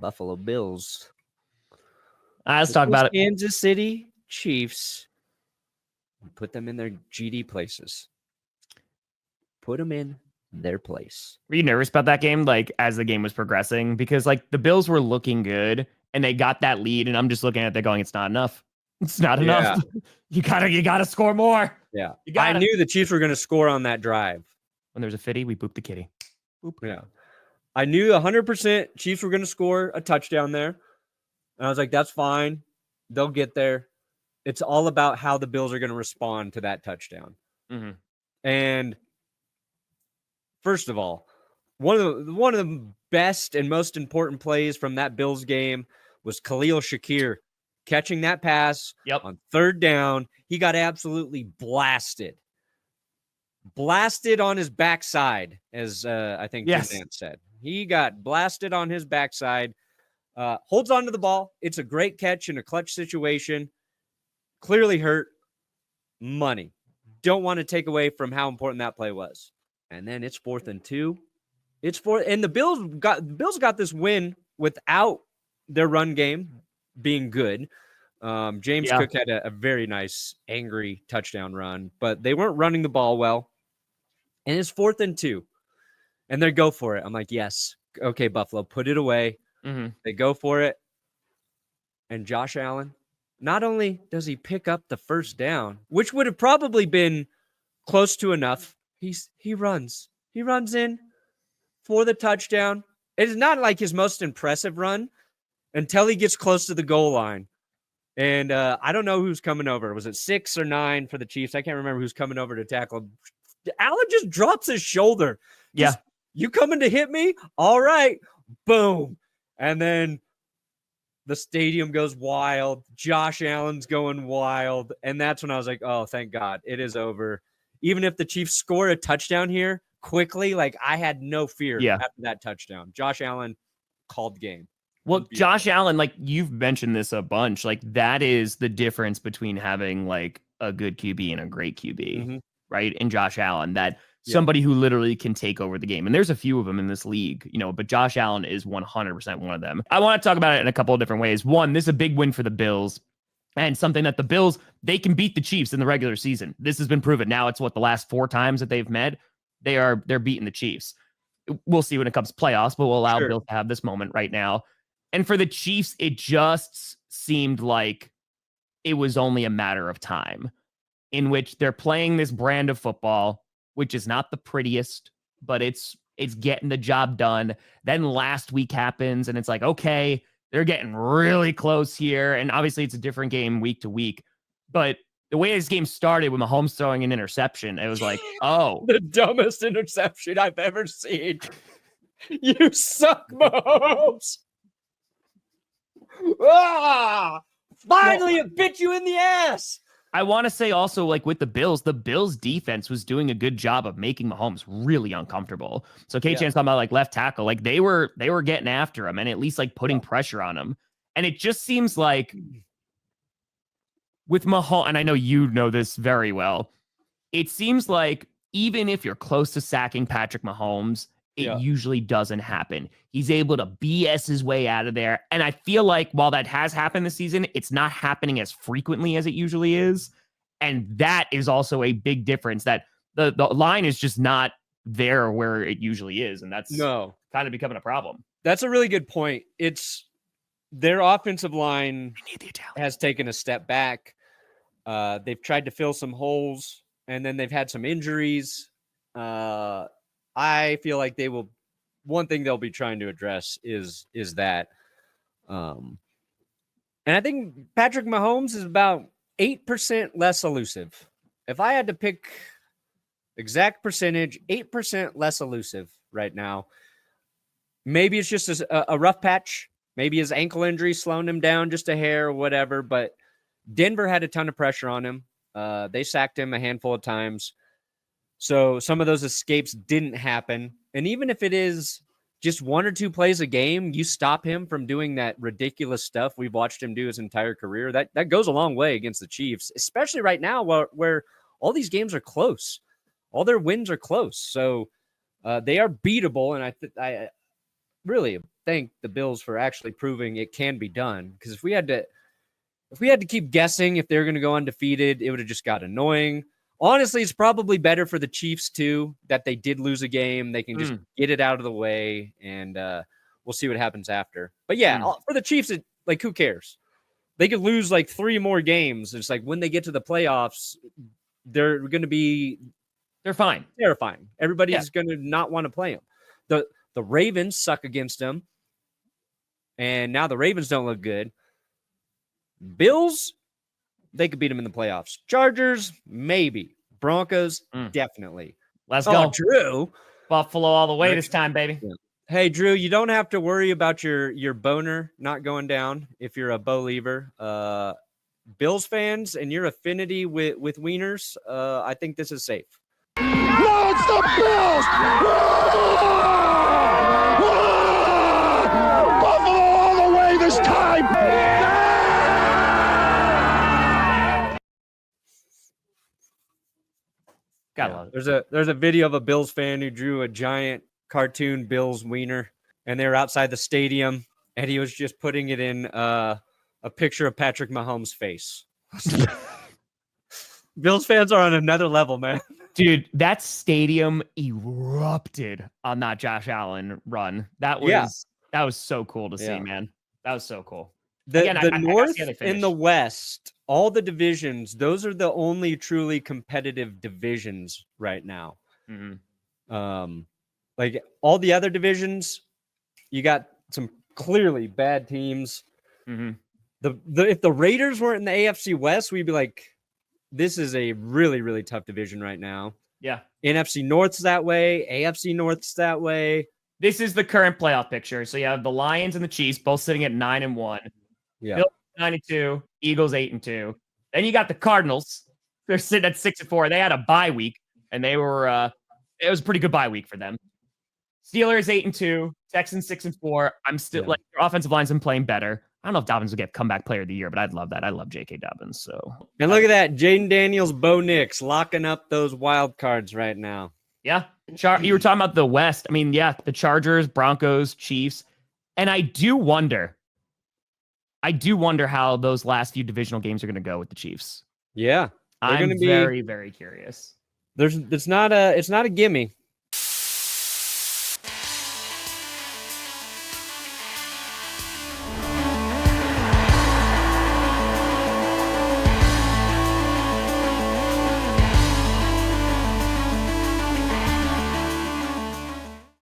Buffalo Bills. Let's talk about it. Kansas City Chiefs. Put them in their GD places. Put them in their place. Were you nervous about that game, like, as the game was progressing? Because, like, the Bills were looking good, and they got that lead, and I'm just looking at it going, it's not enough. It's not enough. You gotta score more. Yeah. I knew the Chiefs were going to score on that drive. When there's a fitty, we boop the kitty. Boop. Yeah. I knew 100% Chiefs were going to score a touchdown there. And I was like, that's fine. They'll get there. It's all about how the Bills are going to respond to that touchdown. Mm-hmm. And first of all, one of the best and most important plays from that Bills game was Khalil Shakir catching that pass on third down. He got absolutely blasted. Blasted on his backside, as I think Tim Nance said. He got blasted on his backside. Holds on to the ball. It's a great catch in a clutch situation. Clearly hurt. Money. Don't want to take away from how important that play was. And then it's 4th and 2. And the Bills got this win without their run game being good. James Cook had a very nice, angry touchdown run, but they weren't running the ball well. And it's 4th and 2. And they go for it. I'm like, yes. Okay, Buffalo, put it away. Mm-hmm. They go for it. And Josh Allen, not only does he pick up the first down, which would have probably been close to enough, he runs. He runs in for the touchdown. It is not like his most impressive run until he gets close to the goal line. And I don't know who's coming over. Was it 6 or 9 for the Chiefs? I can't remember who's coming over to tackle. Allen just drops his shoulder. You coming to hit me? All right. Boom. And then the stadium goes wild. Josh Allen's going wild. And that's when I was like, oh, thank God. It is over. Even if the Chiefs score a touchdown here quickly, like I had no fear after that touchdown. Josh Allen called the game. Well, Josh Allen, like you've mentioned this a bunch, like that is the difference between having like a good QB and a great QB, right? And Josh Allen, that somebody who literally can take over the game. And there's a few of them in this league, you know, but Josh Allen is 100% one of them. I want to talk about it in a couple of different ways. One, this is a big win for the Bills. And something that the Bills, they can beat the Chiefs in the regular season. This has been proven. Now it's the last 4 times that they've met, they're beating the Chiefs. We'll see when it comes to playoffs, but we'll allow Bills to have this moment right now. And for the Chiefs, it just seemed like it was only a matter of time in which they're playing this brand of football, which is not the prettiest, but it's getting the job done. Then last week happens, and it's like, okay, they're getting really close here. And obviously it's a different game week to week. But the way this game started with Mahomes throwing an interception, it was like, oh. The dumbest interception I've ever seen. You suck, Mahomes. Finally, it bit you in the ass. I want to say also, like with the Bills defense was doing a good job of making Mahomes really uncomfortable. So K-Chan's talking about like left tackle, like they were getting after him and at least like putting pressure on him. And it just seems like with Mahomes, and I know you know this very well, it seems like even if you're close to sacking Patrick Mahomes, it usually doesn't happen. He's able to BS his way out of there. And I feel like while that has happened this season, it's not happening as frequently as it usually is. And that is also a big difference, that the line is just not there where it usually is. And that's kind of becoming a problem. That's a really good point. It's their offensive line has taken a step back. They've tried to fill some holes, and then they've had some injuries. I feel like one thing they'll be trying to address is that. And I think Patrick Mahomes is about 8% less elusive. If I had to pick exact percentage, 8% less elusive right now. Maybe it's just a rough patch. Maybe his ankle injury slowing him down just a hair or whatever. But Denver had a ton of pressure on him. They sacked him a handful of times. So some of those escapes didn't happen. And even if it is just 1 or 2 plays a game, you stop him from doing that ridiculous stuff we've watched him do his entire career. That goes a long way against the Chiefs, especially right now where all these games are close. All their wins are close. So they are beatable. And I really, thank the Bills for actually proving it can be done. Because if we had to keep guessing if they're going to go undefeated, it would have just got annoying. Honestly, it's probably better for the Chiefs too that they did lose a game. They can just get it out of the way, and we'll see what happens after. But yeah, for the Chiefs, who cares? They could lose 3 more games. It's like when they get to the playoffs, they're going to be fine, terrifying. Everybody's going to not want to play them. The Ravens suck against them, and now the Ravens don't look good. Bills, they could beat them in the playoffs. Chargers, maybe. Broncos, definitely. Let's go, Drew. Buffalo all the way this time, baby. Yeah. Hey, Drew, you don't have to worry about your boner not going down if you're a believer. Bills fans and your affinity with wieners, I think this is safe. No, it's the Bills! Buffalo all the way this time! Gotta love it. There's a video of a Bills fan who drew a giant cartoon Bills wiener, and they were outside the stadium, and he was just putting it in a picture of Patrick Mahomes' face. Bills fans are on another level, man. Dude, that stadium erupted on that Josh Allen run. That was so cool to see, man. That was so cool. The North and the West, all the divisions, those are the only truly competitive divisions right now. All the other divisions, you got some clearly bad teams. If the Raiders weren't in the AFC West, we'd be like, this is a really, really tough division right now. Yeah. NFC North's that way. AFC North's that way. This is the current playoff picture. So you have the Lions and the Chiefs both sitting at 9-1. Yeah. Bills 9-2. Eagles 8-2. Then you got the Cardinals. They're sitting at 6-4. They had a bye week, and they were it was a pretty good bye week for them. Steelers 8-2. Texans 6-4. I'm still their offensive line's been playing better. I don't know if Dobbins will get comeback player of the year, but I'd love that. I love J.K. Dobbins. So, and look at that, Jaden Daniels, Bo Nix locking up those wild cards right now. Yeah, you were talking about the West. I mean, yeah, the Chargers, Broncos, Chiefs, and I do wonder how those last few divisional games are going to go with the Chiefs. Yeah, I'm very, very curious. It's not a gimme.